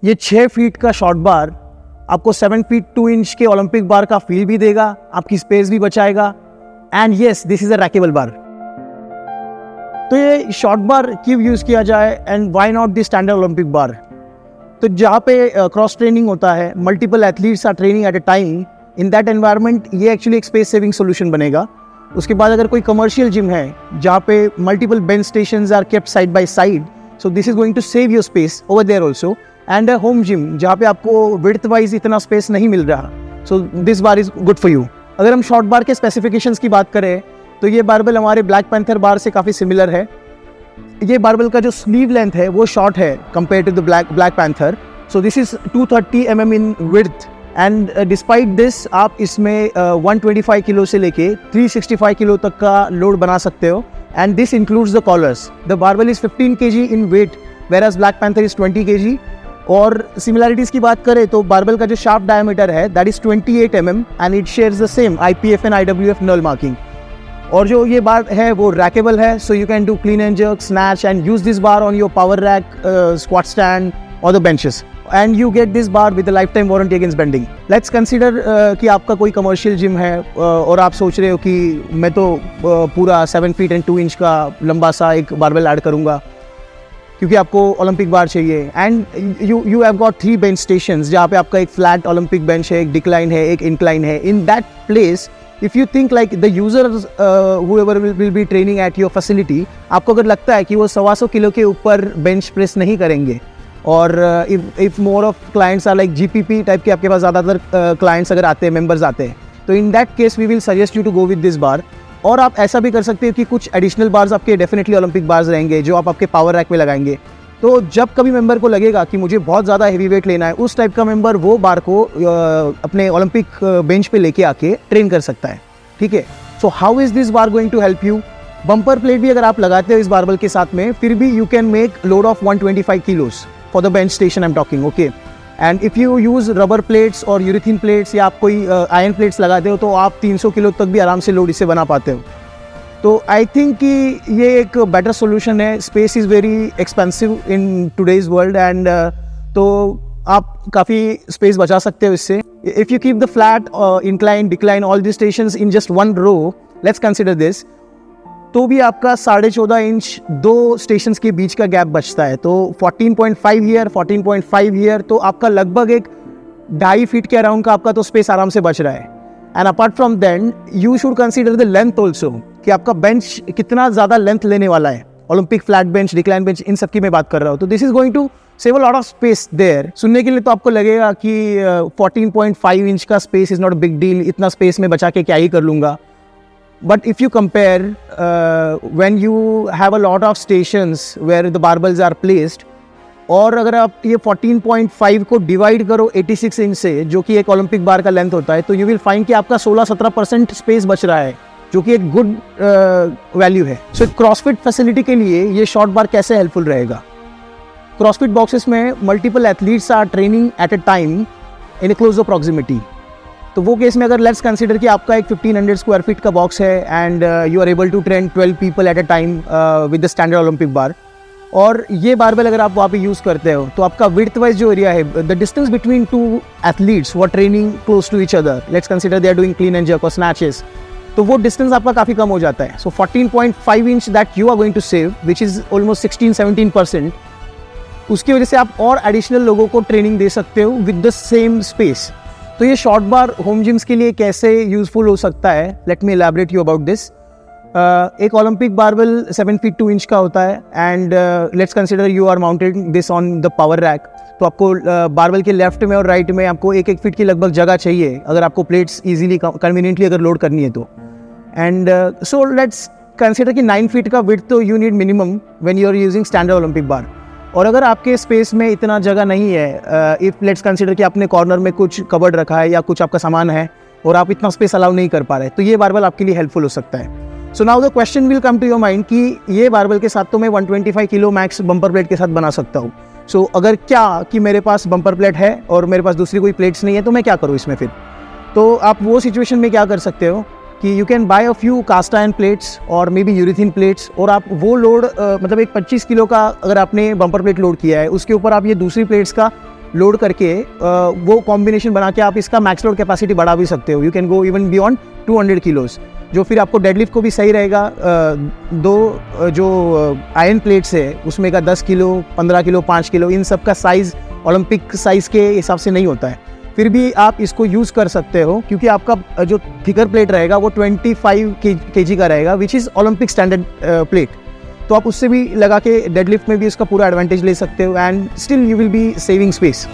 ये 6 फीट का short bar आपको 7 फीट 2 इंच के ओलंपिक बार का फील भी देगा, आपकी स्पेस भी बचाएगा, and yes this is a rackable bar. तो ये शॉर्ट बार क्यों यूज किया जाए and why not the standard Olympic bar? तो जहाँ पे क्रॉस ट्रेनिंग होता है, multiple athletes are training at a time, in that environment ये एक्चुअली एक स्पेस सेविंग सोल्यूशन बनेगा। उसके बाद अगर कोई कमर्शियल जिम है जहाँ पे multiple bench stations are kept side by side, so this is going to save your space over there also. And a home gym जहाँ पे आपको विड्थ वाइज इतना स्पेस नहीं मिल रहा, so this bar is good for you. अगर हम short बार के specifications की बात करें तो ये बारबल हमारे ब्लैक पैंथर बार से काफ़ी सिमिलर है। ये बारबल का जो स्लीव लेंथ है वो शॉर्ट है compare to the Black Panther, so this is 230 mm in width, and despite this आप इसमें 125 किलो से लेके 365 किलो तक का लोड बना सकते हो, and this includes the collars. The barbell is 15 kg in weight whereas Black Panther is 20 kg। और सिमिलैरिटीज़ की बात करें तो बारबल का जो शाफ्ट डायमीटर है that is 28 mm and it shares the same IPF and IWF knurl marking. और जो ये बार है वो रैकेबल है, so you can do clean and jerk, snatch and use this bar on your power rack, squat stand और the benches, and you get this bar with life time warranty against bending. Let's consider कि आपका कोई commercial gym है और आप सोच रहे हो कि मैं तो पूरा 7 फीट एंड 2 इंच का लंबा सा एक बारबल ऐड करूँगा क्योंकि आपको ओलंपिक बार चाहिए, and you have got 3 bench stations जहाँ पे आपका एक फ्लैट ओलंपिक बेंच है, एक डिक्लाइन है, एक इंक्लाइन है। In that place if you think like the users whoever will be training at your facility, आपको अगर लगता है कि वो 125 किलो के ऊपर बेंच प्रेस नहीं करेंगे, और if more of clients are like GPP type के आपके पास ज़्यादातर क्लाइंट्स अगर आते हैं, मेंबर्स आते हैं, तो in that case we will suggest you to go with this bar. और आप ऐसा भी कर सकते हो कि कुछ एडिशनल बार्स आपके डेफिनेटली ओलंपिक बार्स रहेंगे जो आप आपके पावर रैक में लगाएंगे। तो जब कभी मेंबर को लगेगा कि मुझे बहुत ज़्यादा हेवी वेट लेना है, उस टाइप का मेंबर वो बार को अपने ओलंपिक बेंच पे लेके आके ट्रेन कर सकता है। ठीक है, so how is this bar going to help you? Bumper plate भी अगर आप लगाते हो इस बारबल के साथ में, फिर भी you can make load of 125 kilos for the bench station I am talking, okay. And if you use rubber plates और यूरेथीन प्लेट्स या आप कोई आयरन प्लेट्स लगाते हो तो आप 300 किलो तक भी आराम से लोड इससे बना पाते हो। तो आई थिंक कि ये एक बेटर सोल्यूशन है। Space is very expensive in today's world, and तो आप काफ़ी स्पेस बचा सकते हो इससे। If you keep the flat incline decline all the stations in just 1 row, let's consider this, तो भी आपका 14.5 इंच 2 स्टेशंस के बीच का गैप बचता है। तो 14.5 ईयर 14.5 ईयर, तो आपका लगभग एक 2.5 फीट के अराउंड का आपका तो स्पेस आराम से बच रहा है। And apart from then you should consider the length also, कि आपका बेंच कितना ज़्यादा लेंथ लेने वाला है। Olympic flat bench, decline bench, इन सब की मैं बात कर रहा हूँ। तो this is going to save a lot of space there. सुनने के लिए तो आपको लगेगा कि 14.5 इंच का space is not a big deal, इतना स्पेस में बचा के क्या ही कर लूँगा। But if you compare when you have a lot of stations where the barbells are placed, और अगर आप ये 14.5 को डिवाइड करो 86 इंच से, जो कि एक ओलंपिक बार का लेंथ होता है, तो यू विल फाइंड कि आपका 16-17% स्पेस बच रहा है, जो कि एक गुड वैल्यू है। सो क्रॉसफिट फैसिलिटी के लिए ये शॉर्ट बार कैसे हेल्पफुल रहेगा? क्रॉसफिट बॉक्सेस में multiple athletes are training at a time in close proximity. तो वो केस में अगर लेट्स कंसिडर कि आपका एक 1500 स्क्वायर फीट का बॉक्स है and you are able to train 12 people at a time with the standard Olympic bar, और ये बारबेल अगर आप वहाँ पे यूज़ करते हो तो आपका विड्थ वाइज जो एरिया है, द डिस्टेंस बिटवीन 2 एथलीट्स वो training close to each other, let's consider they are doing clean and jerk और स्नैचेस, तो वो डिस्टेंस आपका काफ़ी कम हो जाता है। So 14.5 inch that you are going to save which is almost 16-17%, उसकी वजह से आप और एडिशनल लोगों को ट्रेनिंग दे सकते हो विद द सेम स्पेस। तो ये शॉर्ट बार होम जिम्स के लिए कैसे यूजफुल हो सकता है, let me elaborate you about this. एक ओलंपिक बारबल 7 फीट 2 इंच का होता है, and let's consider you are mounted this on the power rack. तो आपको बारबल के लेफ्ट में और राइट में आपको 1-1 फीट की लगभग जगह चाहिए अगर आपको प्लेट्स ईजिली कन्वीनियंटली अगर लोड करनी है तो। एंड सो लेट्स कंसिडर कि 9 फीट का विड्थ तो you need minimum when you are using standard Olympic bar. और अगर आपके स्पेस में इतना जगह नहीं है, इफ़ लेट्स कंसिडर कि आपने कॉर्नर में कुछ कबर्ड रखा है या कुछ आपका सामान है और आप इतना स्पेस अलाउ नहीं कर पा रहे, तो ये बारबल आपके लिए हेल्पफुल हो सकता है। So now the question will come to your mind कि ये बारबल के साथ तो मैं 125 किलो मैक्स बम्पर प्लेट के साथ बना सकता हूँ। सो अगर क्या कि मेरे पास बम्पर प्लेट है और मेरे पास दूसरी कोई प्लेट्स नहीं है, तो मैं क्या करूँ इसमें फिर? तो आप वो सिचुएशन में क्या कर सकते हो कि you can buy a few cast iron plates और मे बी यूरेथीन प्लेट्स, और आप वो लोड मतलब एक 25 किलो का अगर आपने बम्पर प्लेट लोड किया है, उसके ऊपर आप ये दूसरी प्लेट्स का लोड करके वो कॉम्बिनेशन बना के आप इसका मैक्स लोड कैपेसिटी बढ़ा भी सकते हो। You can go even beyond 200 kilos, जो फिर आपको डेडलिफ्ट को भी सही रहेगा। दो जो आयरन प्लेट्स है उसमें का 10 किलो, 15 किलो, 5 किलो, इन सब का साइज़ ओलंपिक साइज़ के हिसाब से नहीं होता है। फिर भी आप इसको यूज़ कर सकते हो क्योंकि आपका जो थिकर प्लेट रहेगा वो 25 kg का रहेगा, which is Olympic standard plate. तो आप उससे भी लगा के डेडलिफ्ट में भी इसका पूरा एडवांटेज ले सकते हो and still you will be saving space.